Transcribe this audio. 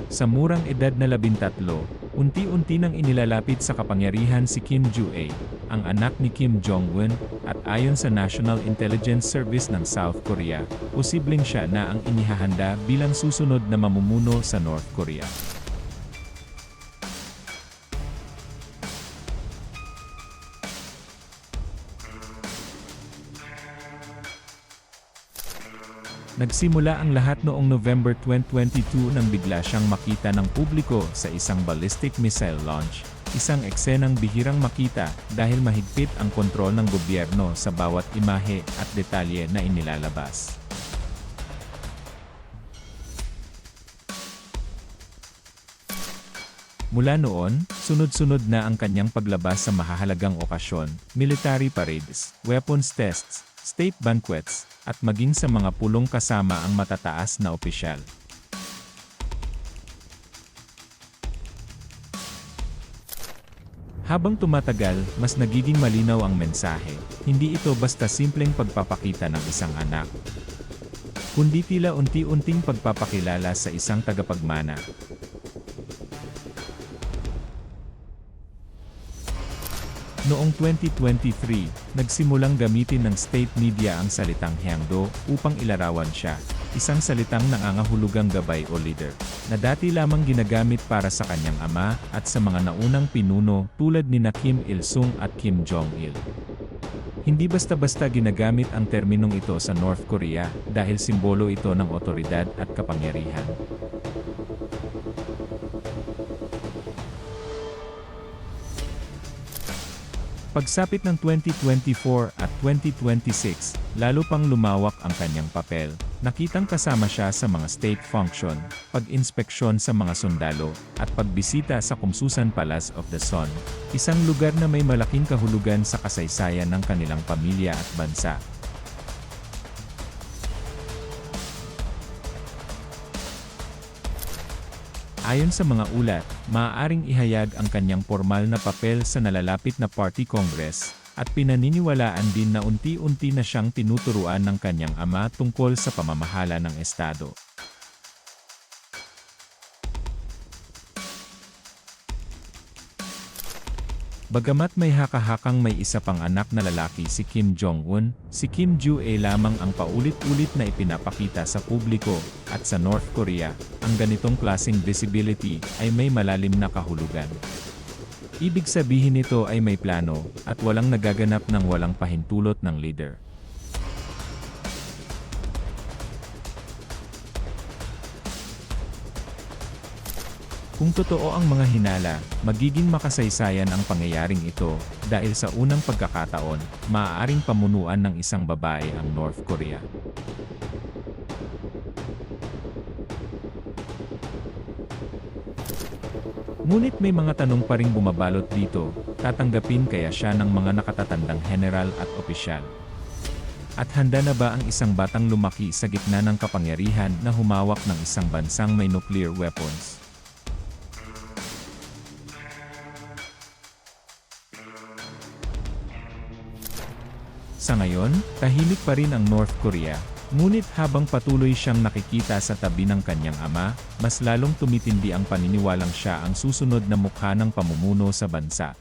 Sa murang edad na 13, unti-unti nang inilalapit sa kapangyarihan si Kim Joo-ae, ang anak ni Kim Jong-un, at ayon sa National Intelligence Service ng South Korea, posibleng siya na ang inihahanda bilang susunod na mamumuno sa North Korea. Nagsimula ang lahat noong November 2022 nang bigla siyang makita ng publiko sa isang ballistic missile launch, isang eksenang bihirang makita dahil mahigpit ang kontrol ng gobyerno sa bawat imahe at detalye na inilalabas. Mula noon, sunod-sunod na ang kanyang paglabas sa mahahalagang okasyon, military parades, weapons tests, state banquets, at maging sa mga pulong kasama ang matataas na opisyal. Habang tumatagal, mas nagiging malinaw ang mensahe. Hindi ito basta simpleng pagpapakita ng isang anak, kundi tila unti-unting pagpapakilala sa isang tagapagmana. Noong 2023, nagsimulang gamitin ng state media ang salitang Hyeongdo upang ilarawan siya, isang salitang nangangahulugang gabay o leader, na dati lamang ginagamit para sa kanyang ama at sa mga naunang pinuno tulad nina Kim Il-sung at Kim Jong-il. Hindi basta-basta ginagamit ang terminong ito sa North Korea dahil simbolo ito ng otoridad at kapangyarihan. Pagsapit ng 2024 at 2026, lalo pang lumawak ang kanyang papel. Nakitang kasama siya sa mga state function, pag-inspeksyon sa mga sundalo, at pagbisita sa Kumsusan Palace of the Sun, isang lugar na may malaking kahulugan sa kasaysayan ng kanilang pamilya at bansa. Ayon sa mga ulat, maaaring ihayag ang kanyang formal na papel sa nalalapit na Party Congress, at pinaniniwalaan din na unti-unti na siyang tinuturuan ng kanyang ama tungkol sa pamamahala ng estado. Bagamat may haka-hakang may isa pang anak na lalaki si Kim Jong-un, si Kim Joo-ae lamang ang paulit-ulit na ipinapakita sa publiko, at sa North Korea, ang ganitong klaseng visibility ay may malalim na kahulugan. Ibig sabihin nito ay may plano, at walang nagaganap ng walang pahintulot ng leader. Kung totoo ang mga hinala, magiging makasaysayan ang pangyayaring ito, dahil sa unang pagkakataon, maaaring pamunuan ng isang babae ang North Korea. Ngunit may mga tanong pa ring bumabalot dito, tatanggapin kaya siya ng mga nakatatandang general at opisyal? At handa na ba ang isang batang lumaki sa gitna ng kapangyarihan na humawak ng isang bansang may nuclear weapons? Sa ngayon, tahimik pa rin ang North Korea, ngunit habang patuloy siyang nakikita sa tabi ng kanyang ama, mas lalong tumitindi ang paniniwalang siya ang susunod na mukha ng pamumuno sa bansa.